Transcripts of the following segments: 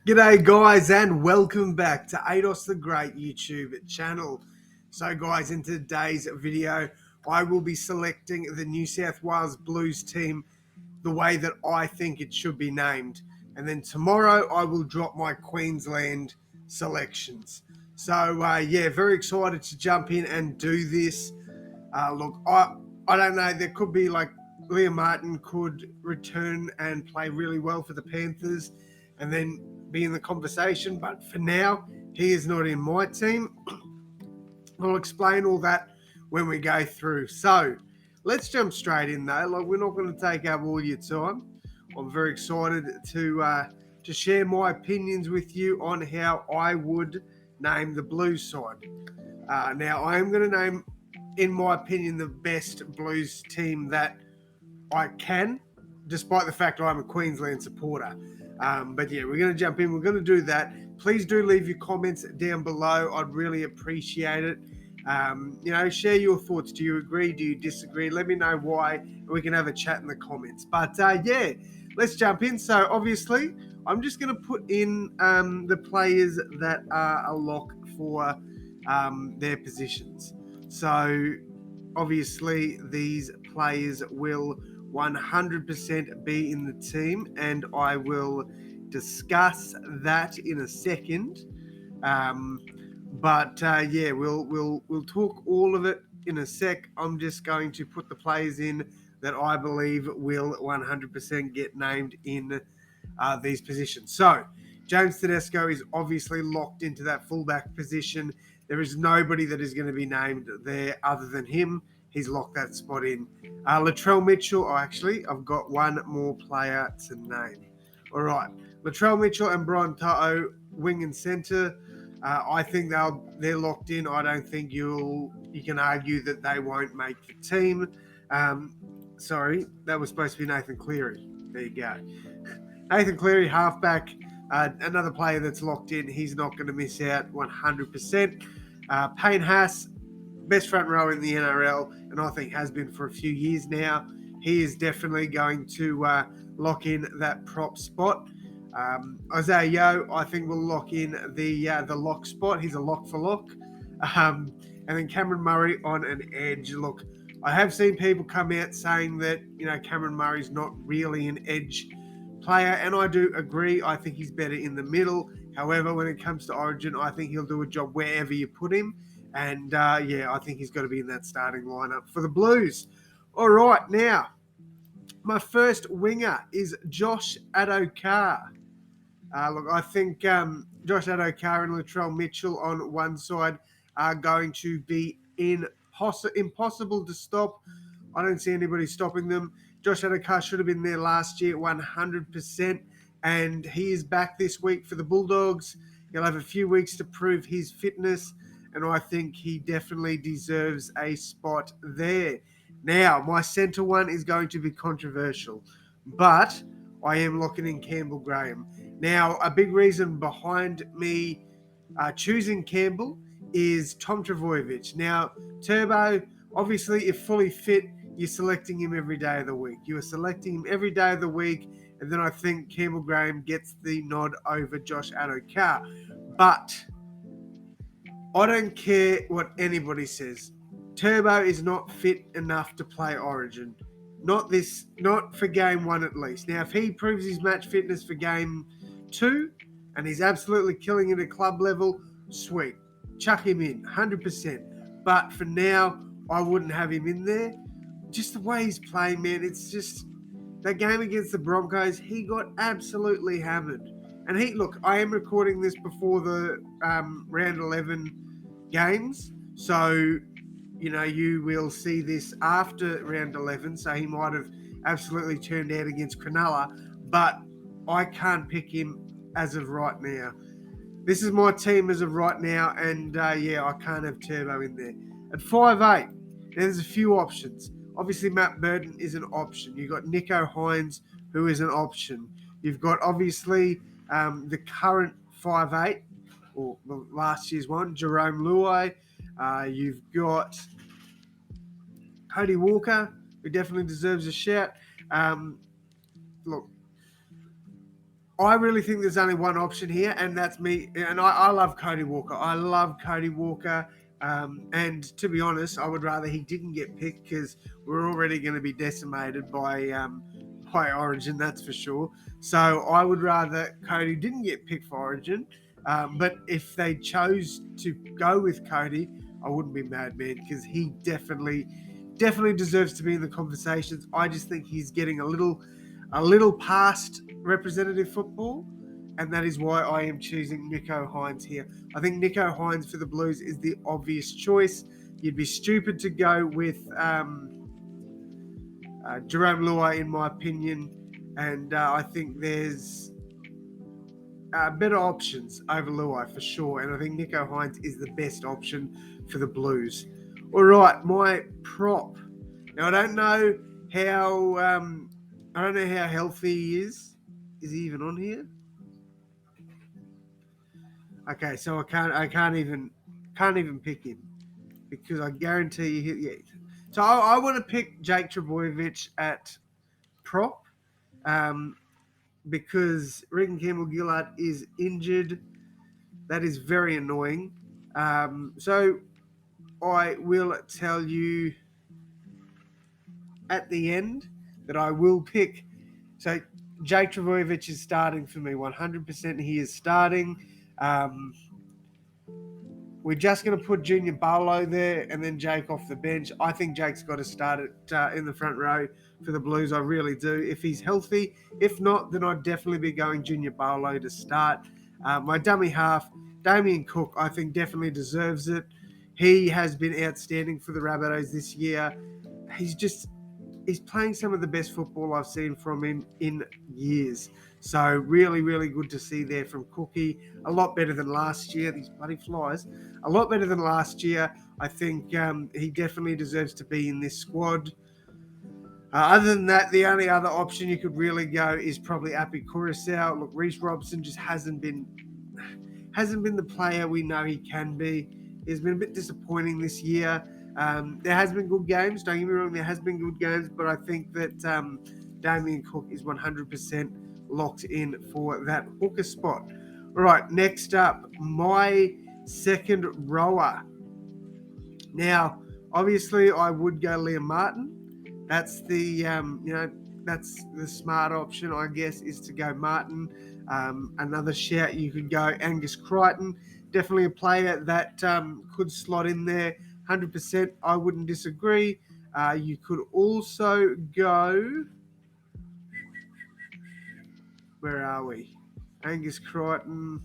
G'day guys and welcome back to AdosTheGreat YouTube channel. So guys, in today's video I will be selecting the New South Wales Blues team the way that I think it should be named, and then tomorrow I will drop my Queensland selections. So yeah, very excited to jump in and do this. Look, I don't know, there could be like Liam Martin could return and play really well for the Panthers and then be in the conversation, but for now he is not in my team. I'll explain all that when we go through. So let's jump straight in though. Like, we're not going to take up all your time. I'm very excited to share my opinions with you on how I would name the Blues side. Now I am going to name, in my opinion, the best Blues team that I can, despite the fact I'm a Queensland supporter. But yeah, we're going to jump in. We're going to do that. Please do leave your comments down below. I'd really appreciate it. Share your thoughts. Do you agree? Do you disagree? Let me know why, and we can have a chat in the comments. But yeah, let's jump in. So obviously, I'm just going to put in the players that are a lock for their positions. So obviously, these players will 100% be in the team, and I will discuss that in a second. But yeah, we'll talk all of it in a sec. I'm just going to put the players in that I believe will 100% get named in these positions. So James Tedesco is obviously locked into that fullback position. There is nobody that is going to be named there other than him. He's locked that spot in. Latrell Mitchell, I've got one more player to name. All right, Latrell Mitchell and Brian To'o, wing and centre. I think they're locked in. I don't think you can argue that they won't make the team. Sorry, that was supposed to be Nathan Cleary. There you go. Nathan Cleary, halfback, another player that's locked in. He's not going to miss out 100%. Payne Haas, best front row in the NRL, and I think has been for a few years now. He is definitely going to lock in that prop spot. Isaiah Yeo, I think, will lock in the lock spot. He's a lock for lock. And then Cameron Murray on an edge. Look, I have seen people come out saying that Cameron Murray's not really an edge player, and I do agree. I think he's better in the middle. However, when it comes to Origin, I think he'll do a job wherever you put him. And yeah, I think he's got to be in that starting lineup for the Blues. All right, now my first winger is Josh ADDO-CARR. Look, I think Josh ADDO-CARR and Latrell Mitchell on one side are going to be impossible to stop. I don't see anybody stopping them. Josh ADDO-CARR should have been there last year, 100%, and he is back this week for the Bulldogs. He'll have a few weeks to prove his fitness, and I think he definitely deserves a spot there. Now, my centre one is going to be controversial, but I am locking in Campbell Graham. Now, a big reason behind me choosing Campbell is Tom Trbojevic. Now, Turbo, obviously, if fully fit, you're selecting him every day of the week. You are selecting him every day of the week, and then I think Campbell Graham gets the nod over Josh ADDO-CARR. But I don't care what anybody says. Turbo is not fit enough to play Origin. Not for game one at least. Now, if he proves his match fitness for game two and he's absolutely killing it at club level, sweet. Chuck him in, 100%. But for now, I wouldn't have him in there. Just the way he's playing, man, it's just that game against the Broncos, he got absolutely hammered. And look, I am recording this before the round 11 games. So, you will see this after round 11. So he might have absolutely turned out against Cronulla. But I can't pick him as of right now. This is my team as of right now. And yeah, I can't have Turbo in there. At 5'8", there's a few options. Obviously, Matt Burton is an option. You've got Nico Hines, who is an option. You've got, obviously, the current 5'8", or last year's one, Jerome Luai. You've got Cody Walker, who definitely deserves a shout. Look, I really think there's only one option here, and that's me. And I love Cody Walker. I love Cody Walker. And to be honest, I would rather he didn't get picked because we're already going to be decimated by Origin, that's for sure. So I would rather Cody didn't get picked for Origin. But if they chose to go with Cody, I wouldn't be mad, man, because he definitely deserves to be in the conversations. I just think he's getting a little past representative football, and that is why I am choosing Nicho Hynes here. I think Nicho Hynes for the Blues is the obvious choice. You'd be stupid to go with Jerome Luai, in my opinion, and I think there's better options over Luai for sure, and I think Nicho Hynes is the best option for the Blues. All right, my prop. Now I don't know how healthy he is. Is he even on here? Okay, so I can't even pick him because I guarantee you. Yeah. So I want to pick Jake Trbojevic at prop, because Regan Campbell-Gillard is injured. That is very annoying. So I will tell you at the end that I will pick. So Jake Trbojevic is starting for me 100%. He is starting. We're just going to put Junior Barlow there and then Jake off the bench. I think Jake's got to start it in the front row for the Blues. I really do. If he's healthy. If not, then I'd definitely be going Junior Barlow to start. My dummy half, Damien Cook, I think definitely deserves it. He has been outstanding for the Rabbitohs this year. He's playing some of the best football I've seen from him in years. So really, really good to see there from Cookie. A lot better than last year. These bloody flies. A lot better than last year. I think he definitely deserves to be in this squad. Other than that, the only other option you could really go is probably Api Kurasau. Look, Reece Robson just hasn't been the player we know he can be. He's been a bit disappointing this year. There has been good games. Don't get me wrong, there has been good games, but I think that Damien Cook is 100% locked in for that hooker spot. All right, next up, my second rower. Now, obviously, I would go Liam Martin. That's the that's the smart option, I guess, is to go Martin. Another shout, you could go Angus Crichton. Definitely a player that could slot in there 100%. I wouldn't disagree. You could also go. Where are we? Angus Crichton.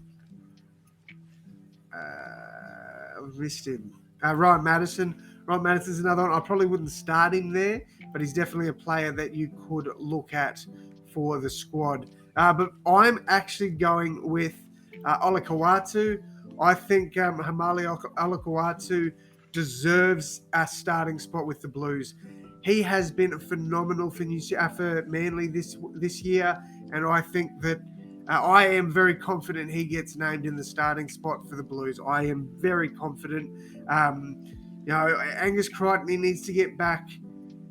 I've missed him. Ryan Madison. Ryan Madison's another one. I probably wouldn't start him there, but he's definitely a player that you could look at for the squad. But I'm actually going with Olakau'atu. I think Hamali Olakau'atu deserves a starting spot with the Blues. He has been phenomenal for Manly this year, and I think that I am very confident he gets named in the starting spot for the Blues. I am very confident. Angus Crichton, he needs to get back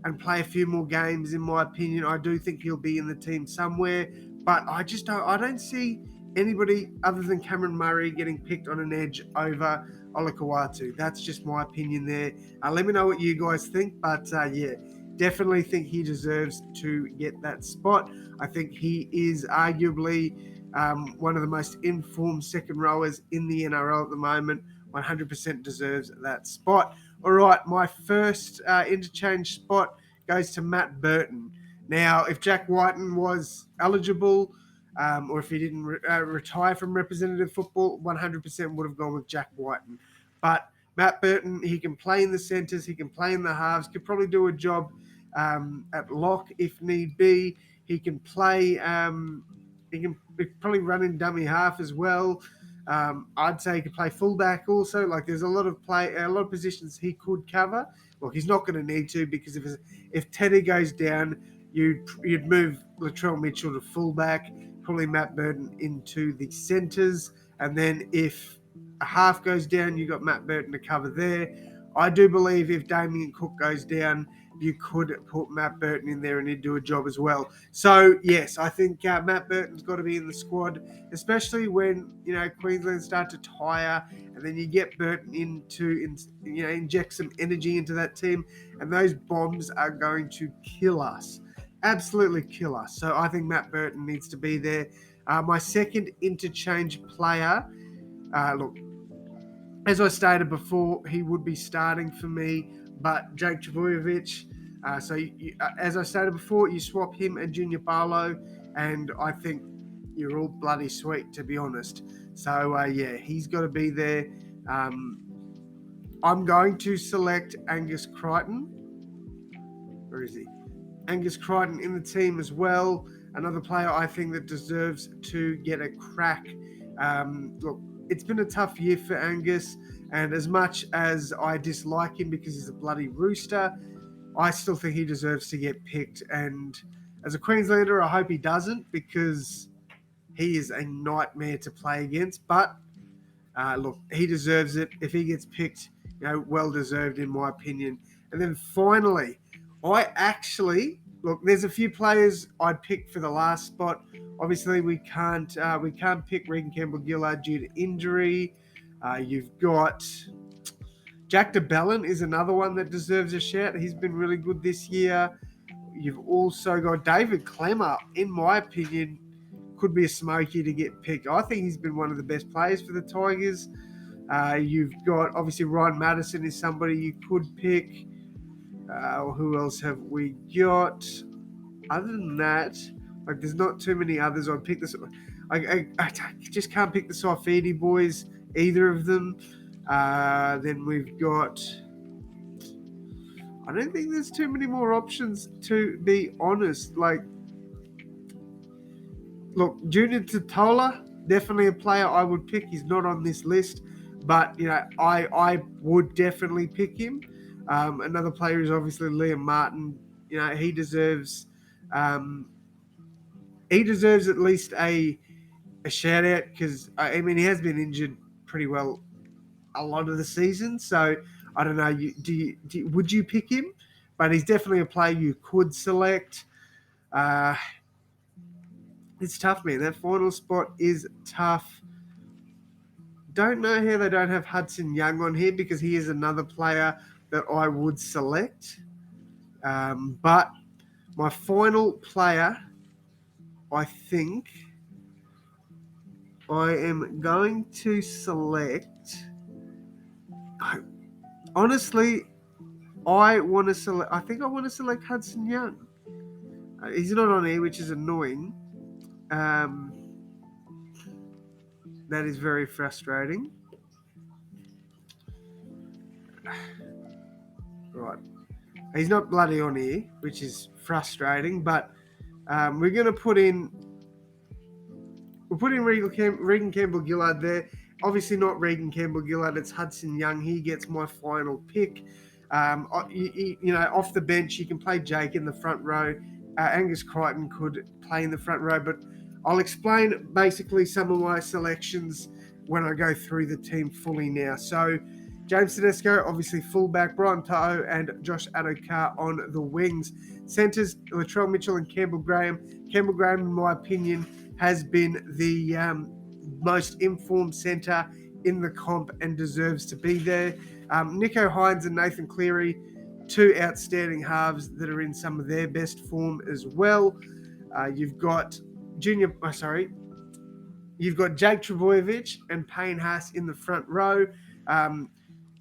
and play a few more games, in my opinion. I do think he'll be in the team somewhere, but I don't see anybody other than Cameron Murray getting picked on an edge over Olakau'atu. That's just my opinion there. Let me know what you guys think, but definitely think he deserves to get that spot. I think he is arguably one of the most informed second rowers in the NRL at the moment. 100% deserves that spot. All right, my first interchange spot goes to Matt Burton. Now, if Jack Whiten was eligible, or if he didn't retire from representative football, 100% would have gone with Jack Whiten. But Matt Burton, he can play in the centres, he can play in the halves, could probably do a job at lock if need be. He can play. He can probably run in dummy half as well. I'd say he could play fullback also. Like there's a lot of positions he could cover. Well, he's not going to need to because if Teddy goes down, you'd move Latrell Mitchell to fullback, probably Matt Burton into the centres, and then if a half goes down, you got Matt Burton to cover there. I do believe if Damien Cook goes down, you could put Matt Burton in there and he'd do a job as well. So yes, I think Matt Burton's got to be in the squad, especially when Queensland start to tire, and then you get Burton in to inject some energy into that team, and those bombs are going to kill us, absolutely kill us. So I think Matt Burton needs to be there. My second interchange player, look, as I stated before, he would be starting for me, but Jake Trbojevic. As I stated before, you swap him and Junior Barlow, and I think you're all bloody sweet, to be honest. So, he's got to be there. I'm going to select Angus Crichton. Where is he? Angus Crichton in the team as well. Another player I think that deserves to get a crack. Look, it's been a tough year for Angus, and as much as I dislike him because he's a bloody rooster, I still think he deserves to get picked. And as a Queenslander, I hope he doesn't, because he is a nightmare to play against. But look, he deserves it. If he gets picked, well deserved in my opinion. And then finally, there's a few players I'd pick for the last spot. Obviously, we can't pick Regan Campbell-Gillard due to injury. You've got Jack de Belin is another one that deserves a shout. He's been really good this year. You've also got David Klemmer, in my opinion, could be a smoky to get picked. I think he's been one of the best players for the Tigers. You've got, obviously, Ryan Madison is somebody you could pick. Who else have we got? Other than that, there's not too many others. I'd pick this. I just can't pick the Saifidi boys, either of them. Then we've got. I don't think there's too many more options, to be honest. Look, Junior Totola, definitely a player I would pick. He's not on this list, but I would definitely pick him. Another player is obviously Liam Martin. He deserves at least a shout out, because he has been injured pretty well a lot of the season. So I don't know. Would you pick him? But he's definitely a player you could select. It's tough, man. That final spot is tough. Don't know how they don't have Hudson Young on here, because he is another player that I would select. But my final player, I think I am going to select. Honestly, I want to select. I think I want to select Hudson Young. He's not on here, which is annoying. That is very frustrating. Right. He's not bloody on here, which is frustrating, but we're going to put in... We'll put in Regan Campbell-Gillard there. Obviously not Regan Campbell-Gillard, it's Hudson Young. He gets my final pick. Off the bench, you can play Jake in the front row. Angus Crichton could play in the front row, but I'll explain basically some of my selections when I go through the team fully now. So, James Tedesco, obviously fullback, Brian To'o and Josh ADDO-CARR on the wings. Centres, Latrell Mitchell and Campbell Graham. Campbell Graham, in my opinion, has been the most informed centre in the comp and deserves to be there. Nicho Hynes and Nathan Cleary, two outstanding halves that are in some of their best form as well. You've got Jake Trbojevic and Payne Haas in the front row.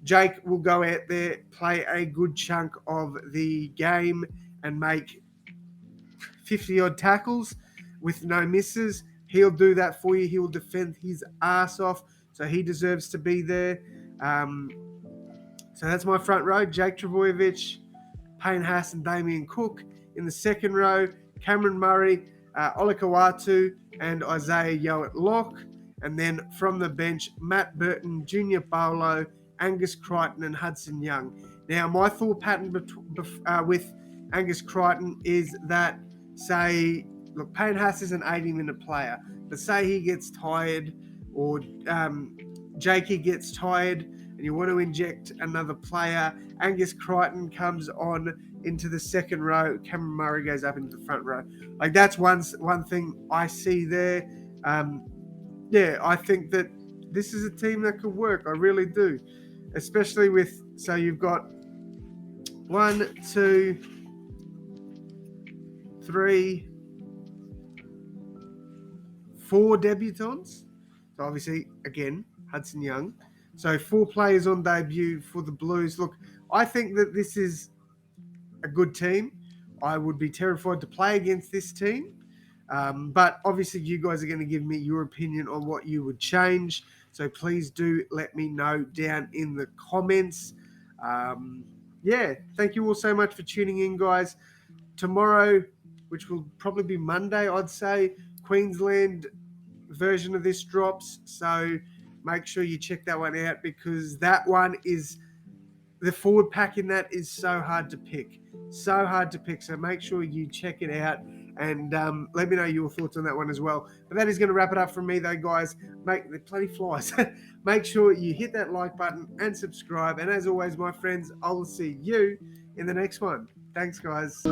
Jake will go out there, play a good chunk of the game and make 50-odd tackles with no misses. He'll do that for you. He will defend his ass off, so he deserves to be there. So that's my front row. Jake Trbojevic, Payne Haas and Damien Cook. In the second row, Cameron Murray, Olakau'atu and Isaiah Yeo at lock. And then from the bench, Matt Burton, Junior Barlow, Angus Crichton and Hudson Young. Now, my thought pattern with Angus Crichton is that, Payne Haas is an 80-minute player, but say he gets tired or Jakey gets tired and and you want to inject another player, Angus Crichton comes on into the second row, Cameron Murray goes up into the front row. Like, that's one thing I see there. Yeah, I think that this is a team that could work. I really do. Especially with, so you've got 1, 2, 3, 4 debutants. So obviously, again, Hudson Young. So 4 players on debut for the Blues. Look, I think that this is a good team. I would be terrified to play against this team. But obviously, you guys are going to give me your opinion on what you would change. So please do let me know down in the comments. Yeah, thank you all so much for tuning in, guys. Tomorrow, which will probably be Monday, I'd say, Queensland version of this drops. So make sure you check that one out, because that one is, the forward pack in that is so hard to pick. So hard to pick. So make sure you check it out, and let me know your thoughts on that one as well. But that is going to wrap it up from me, though, guys. Make the bloody flies. Make sure you hit that like button and subscribe. And as always, my friends, I'll see you in the next one. Thanks, guys.